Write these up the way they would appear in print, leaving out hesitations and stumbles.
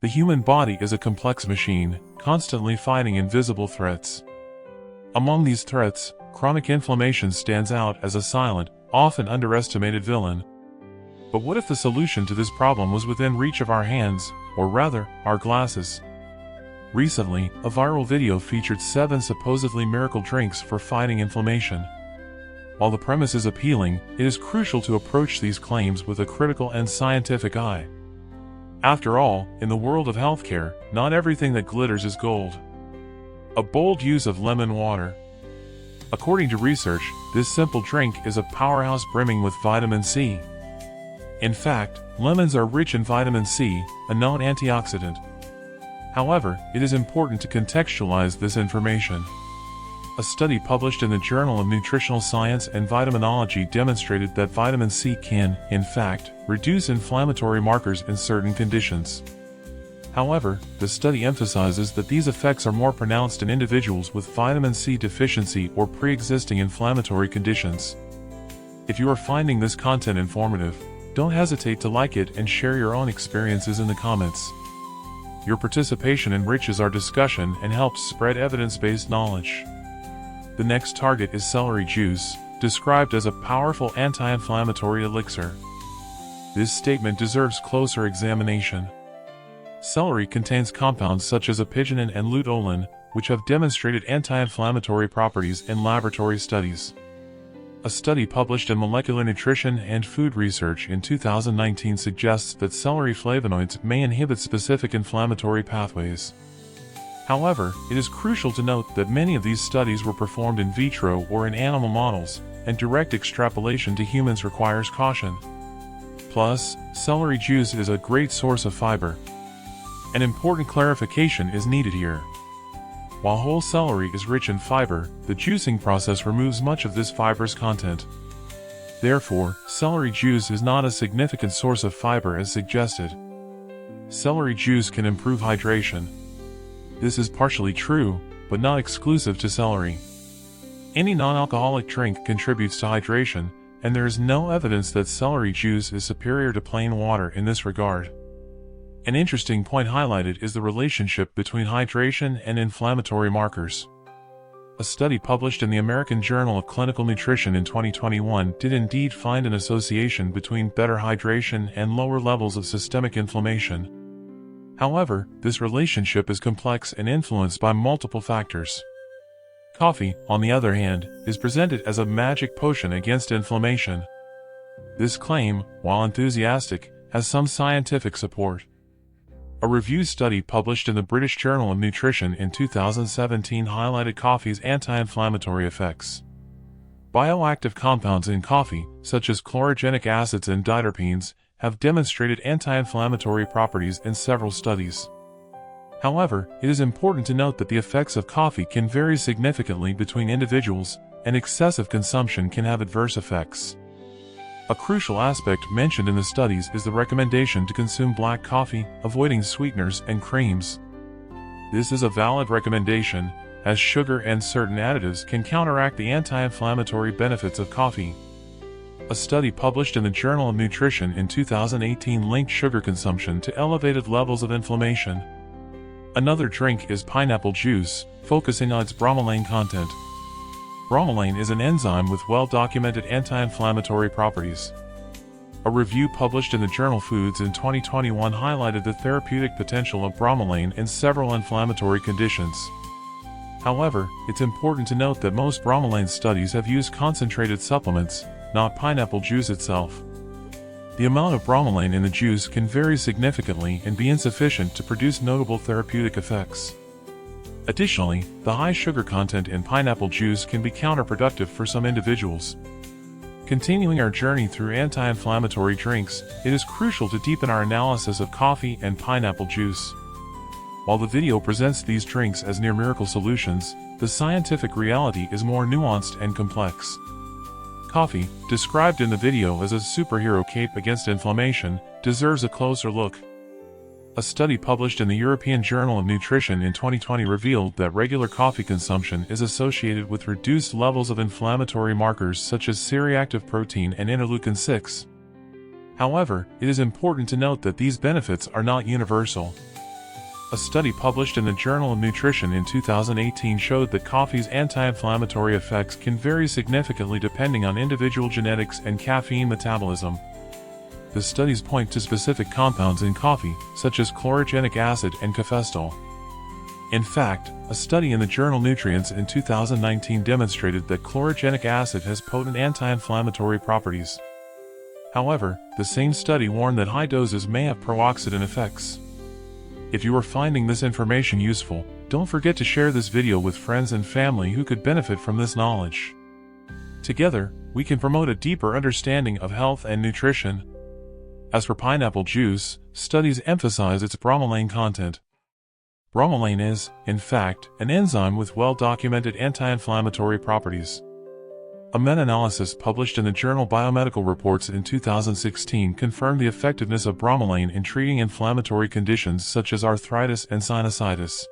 The human body is a complex machine, constantly fighting invisible threats. Among these threats, chronic inflammation stands out as a silent, often underestimated villain. But what if the solution to this problem was within reach of our hands, or rather, our glasses? Recently, a viral video featured 7 supposedly miracle drinks for fighting inflammation. While the premise is appealing, it is crucial to approach these claims with a critical and scientific eye. After all, in the world of healthcare, not everything that glitters is gold. A bold use of lemon water. According to research, this simple drink is a powerhouse brimming with vitamin C. In fact, lemons are rich in vitamin C, a known antioxidant. However, it is important to contextualize this information. A study published in the Journal of Nutritional Science and Vitaminology demonstrated that vitamin C can, in fact, reduce inflammatory markers in certain conditions. However, the study emphasizes that these effects are more pronounced in individuals with vitamin C deficiency or pre-existing inflammatory conditions. If you are finding this content informative, don't hesitate to like it and share your own experiences in the comments. Your participation enriches our discussion and helps spread evidence-based knowledge. The next target is celery juice, described as a powerful anti-inflammatory elixir. This statement deserves closer examination. Celery contains compounds such as apigenin and luteolin, which have demonstrated anti-inflammatory properties in laboratory studies. A study published in Molecular Nutrition and Food Research in 2019 suggests that celery flavonoids may inhibit specific inflammatory pathways. However, it is crucial to note that many of these studies were performed in vitro or in animal models, and direct extrapolation to humans requires caution. Plus, celery juice is a great source of fiber. An important clarification is needed here. While whole celery is rich in fiber, the juicing process removes much of this fiber's content. Therefore, celery juice is not a significant source of fiber as suggested. Celery juice can improve hydration. This is partially true, but not exclusive to celery. Any non-alcoholic drink contributes to hydration, and there is no evidence that celery juice is superior to plain water in this regard. An interesting point highlighted is the relationship between hydration and inflammatory markers. A study published in the American Journal of Clinical Nutrition in 2021 did indeed find an association between better hydration and lower levels of systemic inflammation. However, this relationship is complex and influenced by multiple factors. Coffee, on the other hand, is presented as a magic potion against inflammation. This claim, while enthusiastic, has some scientific support. A review study published in the British Journal of Nutrition in 2017 highlighted coffee's anti-inflammatory effects. Bioactive compounds in coffee, such as chlorogenic acids and diterpenes, have demonstrated anti-inflammatory properties in several studies. However, it is important to note that the effects of coffee can vary significantly between individuals, and excessive consumption can have adverse effects. A crucial aspect mentioned in the studies is the recommendation to consume black coffee, avoiding sweeteners and creams. This is a valid recommendation, as sugar and certain additives can counteract the anti-inflammatory benefits of coffee. A study published in the Journal of Nutrition in 2018 linked sugar consumption to elevated levels of inflammation. Another drink is pineapple juice, focusing on its bromelain content. Bromelain is an enzyme with well-documented anti-inflammatory properties. A review published in the journal Foods in 2021 highlighted the therapeutic potential of bromelain in several inflammatory conditions. However, it's important to note that most bromelain studies have used concentrated supplements, not pineapple juice itself. The amount of bromelain in the juice can vary significantly and be insufficient to produce notable therapeutic effects. Additionally, the high sugar content in pineapple juice can be counterproductive for some individuals. Continuing our journey through anti-inflammatory drinks, it is crucial to deepen our analysis of coffee and pineapple juice. While the video presents these drinks as near-miracle solutions, the scientific reality is more nuanced and complex. Coffee, described in the video as a superhero cape against inflammation, deserves a closer look. A study published in the European Journal of Nutrition in 2020 revealed that regular coffee consumption is associated with reduced levels of inflammatory markers such as C-reactive protein and interleukin-6. However, it is important to note that these benefits are not universal. A study published in the Journal of Nutrition in 2018 showed that coffee's anti-inflammatory effects can vary significantly depending on individual genetics and caffeine metabolism. The studies point to specific compounds in coffee, such as chlorogenic acid and cafestol. In fact, a study in the journal Nutrients in 2019 demonstrated that chlorogenic acid has potent anti-inflammatory properties. However, the same study warned that high doses may have pro-oxidant effects. If you are finding this information useful, don't forget to share this video with friends and family who could benefit from this knowledge. Together, we can promote a deeper understanding of health and nutrition. As for pineapple juice, studies emphasize its bromelain content. Bromelain is, in fact, an enzyme with well-documented anti-inflammatory properties. A meta-analysis published in the journal Biomedical Reports in 2016 confirmed the effectiveness of bromelain in treating inflammatory conditions such as arthritis and sinusitis.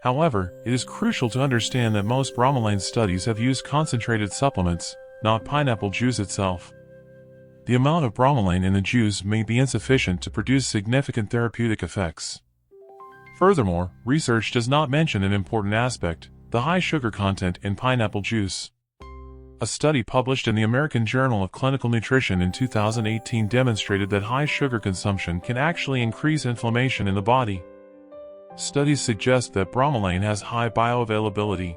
However, it is crucial to understand that most bromelain studies have used concentrated supplements, not pineapple juice itself. The amount of bromelain in the juice may be insufficient to produce significant therapeutic effects. Furthermore, research does not mention an important aspect: the high sugar content in pineapple juice. A study published in the American Journal of Clinical Nutrition in 2018 demonstrated that high sugar consumption can actually increase inflammation in the body. Studies suggest that bromelain has high bioavailability.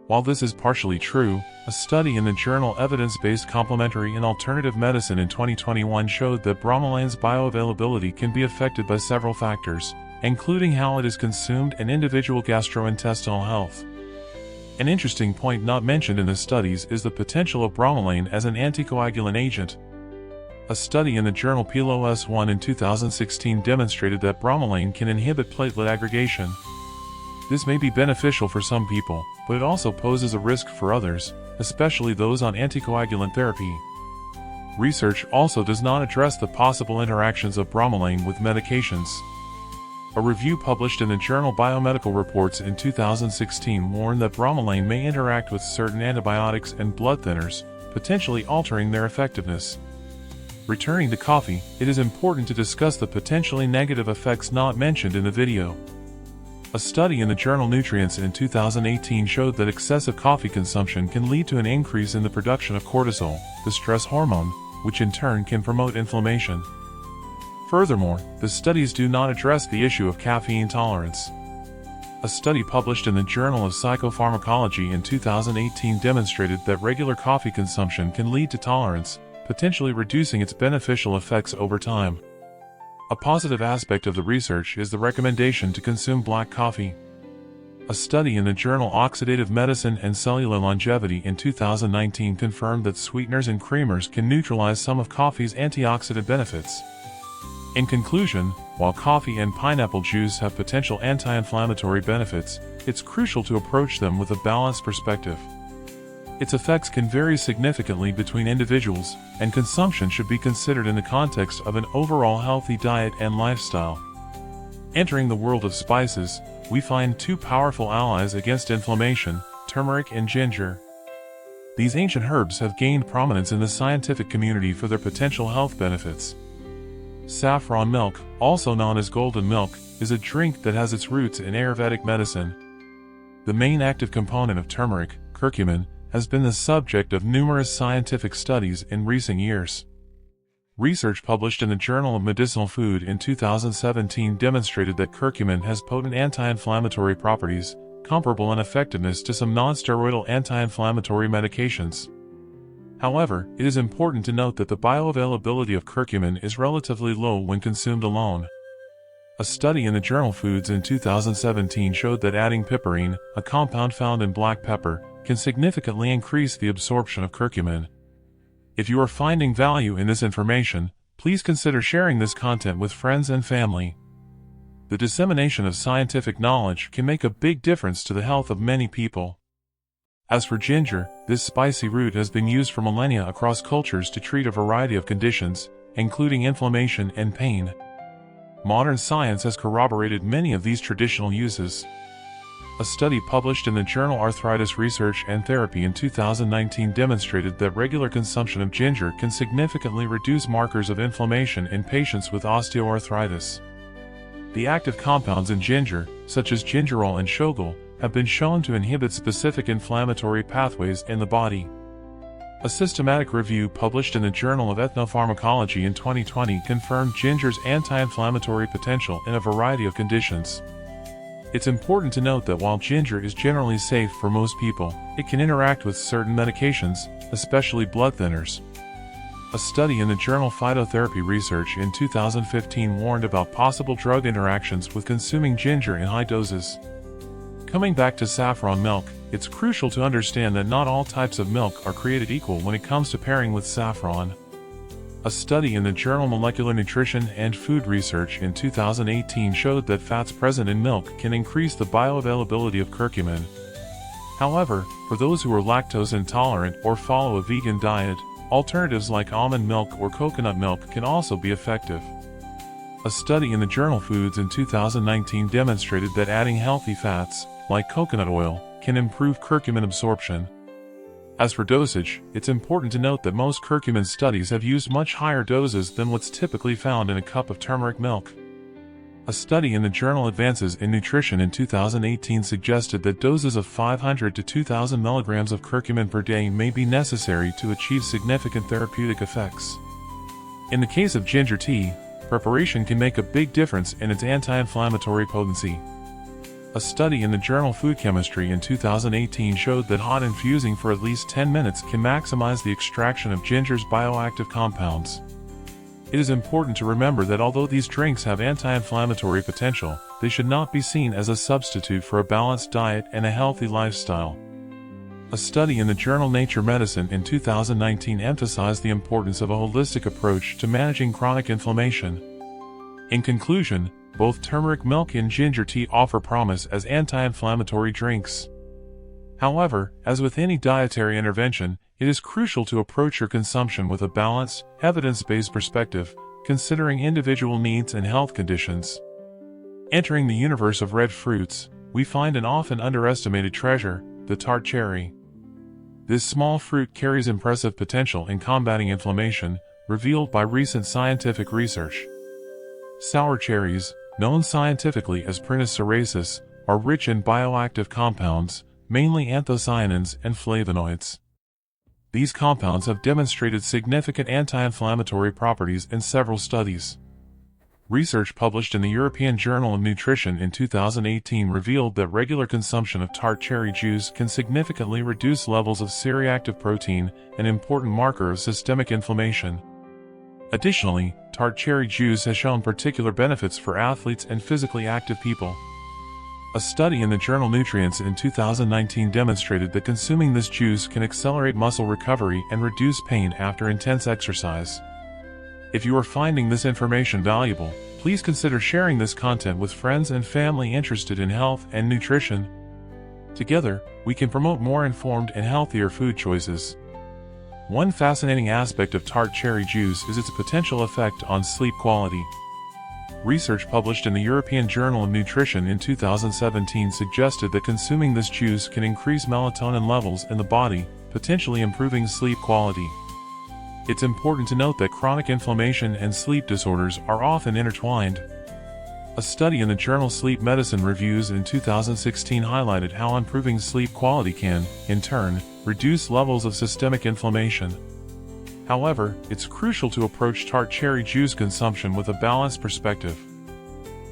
While this is partially true, a study in the journal Evidence-Based Complementary and Alternative Medicine in 2021 showed that bromelain's bioavailability can be affected by several factors, including how it is consumed and individual gastrointestinal health. An interesting point not mentioned in the studies is the potential of bromelain as an anticoagulant agent. A study in the journal PLOS 1 in 2016 demonstrated that bromelain can inhibit platelet aggregation. This may be beneficial for some people, but it also poses a risk for others, especially those on anticoagulant therapy. Research also does not address the possible interactions of bromelain with medications. A review published in the journal Biomedical Reports in 2016 warned that bromelain may interact with certain antibiotics and blood thinners, potentially altering their effectiveness. Returning to coffee, it is important to discuss the potentially negative effects not mentioned in the video. A study in the journal Nutrients in 2018 showed that excessive coffee consumption can lead to an increase in the production of cortisol, the stress hormone, which in turn can promote inflammation. Furthermore, the studies do not address the issue of caffeine tolerance. A study published in the Journal of Psychopharmacology in 2018 demonstrated that regular coffee consumption can lead to tolerance, potentially reducing its beneficial effects over time. A positive aspect of the research is the recommendation to consume black coffee. A study in the journal Oxidative Medicine and Cellular Longevity in 2019 confirmed that sweeteners and creamers can neutralize some of coffee's antioxidant benefits. In conclusion, while coffee and pineapple juice have potential anti-inflammatory benefits, it's crucial to approach them with a balanced perspective. Its effects can vary significantly between individuals, and consumption should be considered in the context of an overall healthy diet and lifestyle. Entering the world of spices, we find two powerful allies against inflammation: turmeric and ginger. These ancient herbs have gained prominence in the scientific community for their potential health benefits. Saffron milk, also known as golden milk, is a drink that has its roots in Ayurvedic medicine. The main active component of turmeric, curcumin, has been the subject of numerous scientific studies in recent years. Research published in the Journal of Medicinal Food in 2017 demonstrated that curcumin has potent anti-inflammatory properties, comparable in effectiveness to some non-steroidal anti-inflammatory medications. However, it is important to note that the bioavailability of curcumin is relatively low when consumed alone. A study in the journal Foods in 2017 showed that adding piperine, a compound found in black pepper, can significantly increase the absorption of curcumin. If you are finding value in this information, please consider sharing this content with friends and family. The dissemination of scientific knowledge can make a big difference to the health of many people. As for ginger, this spicy root has been used for millennia across cultures to treat a variety of conditions, including inflammation and pain. Modern science has corroborated many of these traditional uses. A study published in the journal Arthritis Research and Therapy in 2019 demonstrated that regular consumption of ginger can significantly reduce markers of inflammation in patients with osteoarthritis. The active compounds in ginger, such as gingerol and shogal, have been shown to inhibit specific inflammatory pathways in the body. A systematic review published in the Journal of Ethnopharmacology in 2020 confirmed ginger's anti-inflammatory potential in a variety of conditions. It's important to note that while ginger is generally safe for most people, it can interact with certain medications, especially blood thinners. A study in the journal Phytotherapy Research in 2015 warned about possible drug interactions with consuming ginger in high doses. Coming back to saffron milk, it's crucial to understand that not all types of milk are created equal when it comes to pairing with saffron. A study in the journal Molecular Nutrition and Food Research in 2018 showed that fats present in milk can increase the bioavailability of curcumin. However, for those who are lactose intolerant or follow a vegan diet, alternatives like almond milk or coconut milk can also be effective. A study in the journal Foods in 2019 demonstrated that adding healthy fats, like coconut oil, can improve curcumin absorption. As for dosage, it's important to note that most curcumin studies have used much higher doses than what's typically found in a cup of turmeric milk. A study in the journal Advances in Nutrition in 2018 suggested that doses of 500 to 2,000 milligrams of curcumin per day may be necessary to achieve significant therapeutic effects. In the case of ginger tea, preparation can make a big difference in its anti-inflammatory potency. A study in the journal Food Chemistry in 2018 showed that hot infusing for at least 10 minutes can maximize the extraction of ginger's bioactive compounds. It is important to remember that although these drinks have anti-inflammatory potential, they should not be seen as a substitute for a balanced diet and a healthy lifestyle. A study in the journal Nature Medicine in 2019 emphasized the importance of a holistic approach to managing chronic inflammation. In conclusion, both turmeric milk and ginger tea offer promise as anti-inflammatory drinks. However, as with any dietary intervention, it is crucial to approach your consumption with a balanced, evidence-based perspective, considering individual needs and health conditions. Entering the universe of red fruits, we find an often underestimated treasure, the tart cherry. This small fruit carries impressive potential in combating inflammation, revealed by recent scientific research. Sour cherries, known scientifically as Prunus cerasus, are rich in bioactive compounds, mainly anthocyanins and flavonoids. These compounds have demonstrated significant anti-inflammatory properties in several studies. Research published in the European Journal of Nutrition in 2018 revealed that regular consumption of tart cherry juice can significantly reduce levels of C-reactive protein, an important marker of systemic inflammation. Additionally, tart cherry juice has shown particular benefits for athletes and physically active people. A study in the journal Nutrients in 2019 demonstrated that consuming this juice can accelerate muscle recovery and reduce pain after intense exercise. If you are finding this information valuable, please consider sharing this content with friends and family interested in health and nutrition. Together, we can promote more informed and healthier food choices. One fascinating aspect of tart cherry juice is its potential effect on sleep quality. Research published in the European Journal of Nutrition in 2017 suggested that consuming this juice can increase melatonin levels in the body, potentially improving sleep quality. It's important to note that chronic inflammation and sleep disorders are often intertwined. A study in the journal Sleep Medicine Reviews in 2016 highlighted how improving sleep quality can, in turn, reduce levels of systemic inflammation. However, it's crucial to approach tart cherry juice consumption with a balanced perspective.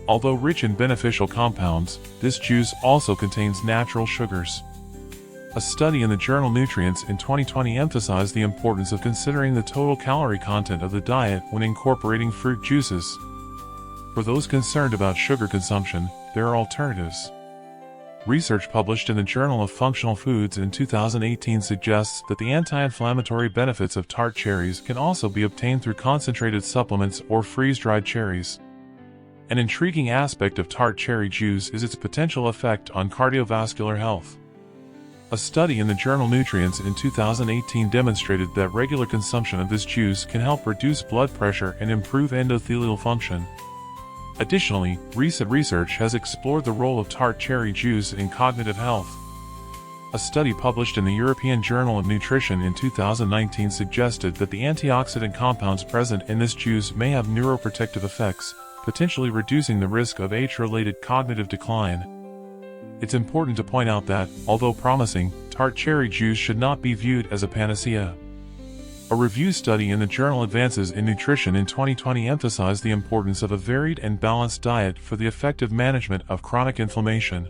Although rich in beneficial compounds, this juice also contains natural sugars. A study in the journal Nutrients in 2020 emphasized the importance of considering the total calorie content of the diet when incorporating fruit juices. For those concerned about sugar consumption, there are alternatives. Research published in the Journal of Functional Foods in 2018 suggests that the anti-inflammatory benefits of tart cherries can also be obtained through concentrated supplements or freeze-dried cherries. An intriguing aspect of tart cherry juice is its potential effect on cardiovascular health. A study in the journal Nutrients in 2018 demonstrated that regular consumption of this juice can help reduce blood pressure and improve endothelial function. Additionally, recent research has explored the role of tart cherry juice in cognitive health. A study published in the European Journal of Nutrition in 2019 suggested that the antioxidant compounds present in this juice may have neuroprotective effects, potentially reducing the risk of age-related cognitive decline. It's important to point out that, although promising, tart cherry juice should not be viewed as a panacea. A review study in the journal Advances in Nutrition in 2020 emphasized the importance of a varied and balanced diet for the effective management of chronic inflammation.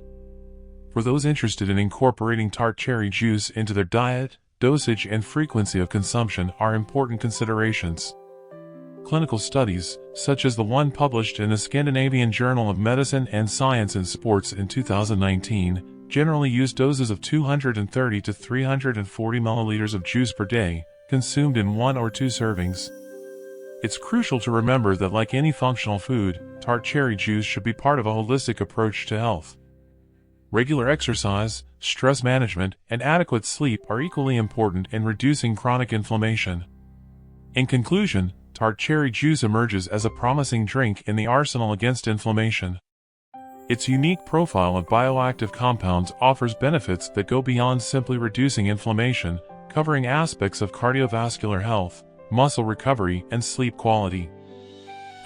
For those interested in incorporating tart cherry juice into their diet, dosage and frequency of consumption are important considerations. Clinical studies, such as the one published in the Scandinavian Journal of Medicine and Science in Sports in 2019, generally use doses of 230 to 340 milliliters of juice per day, consumed in 1 or 2 servings. It's crucial to remember that like any functional food, tart cherry juice should be part of a holistic approach to health. Regular exercise, stress management, and adequate sleep are equally important in reducing chronic inflammation. In conclusion, tart cherry juice emerges as a promising drink in the arsenal against inflammation. Its unique profile of bioactive compounds offers benefits that go beyond simply reducing inflammation, covering aspects of cardiovascular health, muscle recovery, and sleep quality.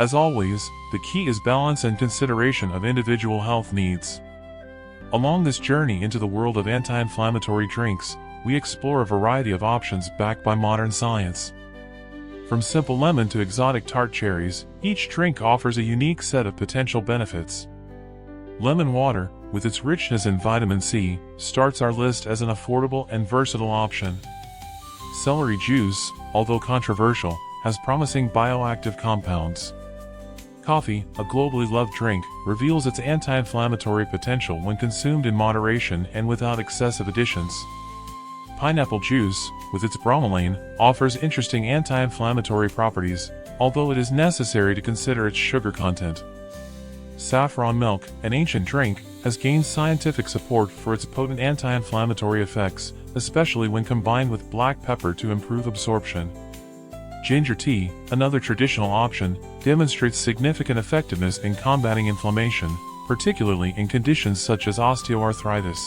As always, the key is balance and consideration of individual health needs. Along this journey into the world of anti-inflammatory drinks, we explore a variety of options backed by modern science. From simple lemon to exotic tart cherries, each drink offers a unique set of potential benefits. Lemon water, with its richness in vitamin C, starts our list as an affordable and versatile option. Celery juice, although controversial, has promising bioactive compounds. Coffee, a globally loved drink, reveals its anti-inflammatory potential when consumed in moderation and without excessive additions. Pineapple juice, with its bromelain, offers interesting anti-inflammatory properties, although it is necessary to consider its sugar content. Saffron milk, an ancient drink, has gained scientific support for its potent anti-inflammatory effects, especially when combined with black pepper to improve absorption. Ginger tea, another traditional option, demonstrates significant effectiveness in combating inflammation, particularly in conditions such as osteoarthritis.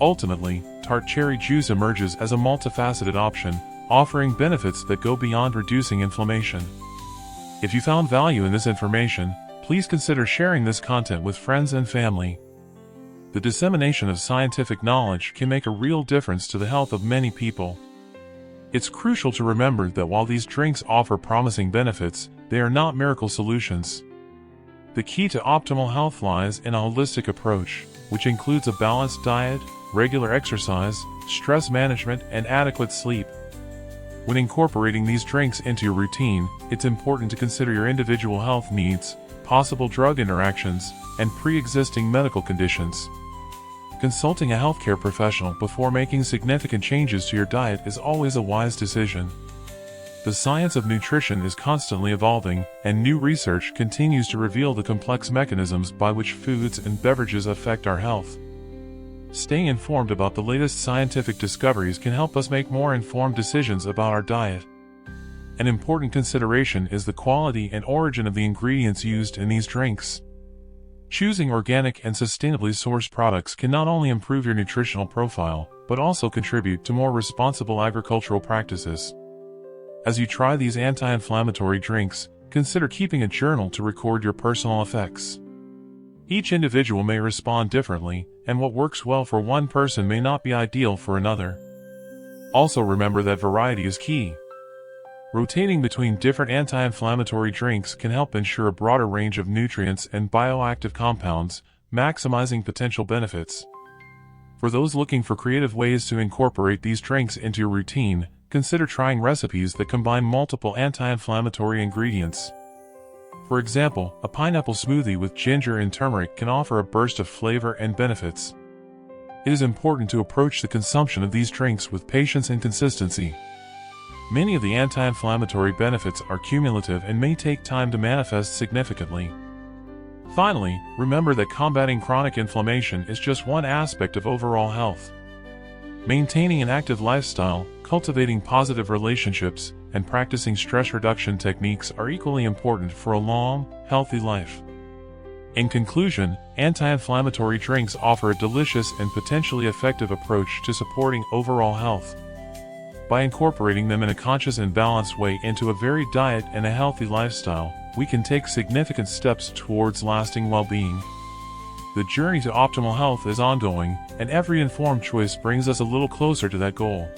Ultimately, tart cherry juice emerges as a multifaceted option, offering benefits that go beyond reducing inflammation. If you found value in this information, please consider sharing this content with friends and family. The dissemination of scientific knowledge can make a real difference to the health of many people. It's crucial to remember that while these drinks offer promising benefits, they are not miracle solutions. The key to optimal health lies in a holistic approach, which includes a balanced diet, regular exercise, stress management, and adequate sleep. When incorporating these drinks into your routine, it's important to consider your individual health needs, possible drug interactions, and pre-existing medical conditions. Consulting a healthcare professional before making significant changes to your diet is always a wise decision. The science of nutrition is constantly evolving, and new research continues to reveal the complex mechanisms by which foods and beverages affect our health. Staying informed about the latest scientific discoveries can help us make more informed decisions about our diet. An important consideration is the quality and origin of the ingredients used in these drinks. Choosing organic and sustainably sourced products can not only improve your nutritional profile, but also contribute to more responsible agricultural practices. As you try these anti-inflammatory drinks, consider keeping a journal to record your personal effects. Each individual may respond differently, and what works well for one person may not be ideal for another. Also remember that variety is key. Rotating between different anti-inflammatory drinks can help ensure a broader range of nutrients and bioactive compounds, maximizing potential benefits. For those looking for creative ways to incorporate these drinks into your routine, consider trying recipes that combine multiple anti-inflammatory ingredients. For example, a pineapple smoothie with ginger and turmeric can offer a burst of flavor and benefits. It is important to approach the consumption of these drinks with patience and consistency. Many of the anti-inflammatory benefits are cumulative and may take time to manifest significantly. Finally, remember that combating chronic inflammation is just one aspect of overall health. Maintaining an active lifestyle, cultivating positive relationships, and practicing stress reduction techniques are equally important for a long, healthy life. In conclusion, anti-inflammatory drinks offer a delicious and potentially effective approach to supporting overall health. By incorporating them in a conscious and balanced way into a varied diet and a healthy lifestyle, we can take significant steps towards lasting well-being. The journey to optimal health is ongoing, and every informed choice brings us a little closer to that goal.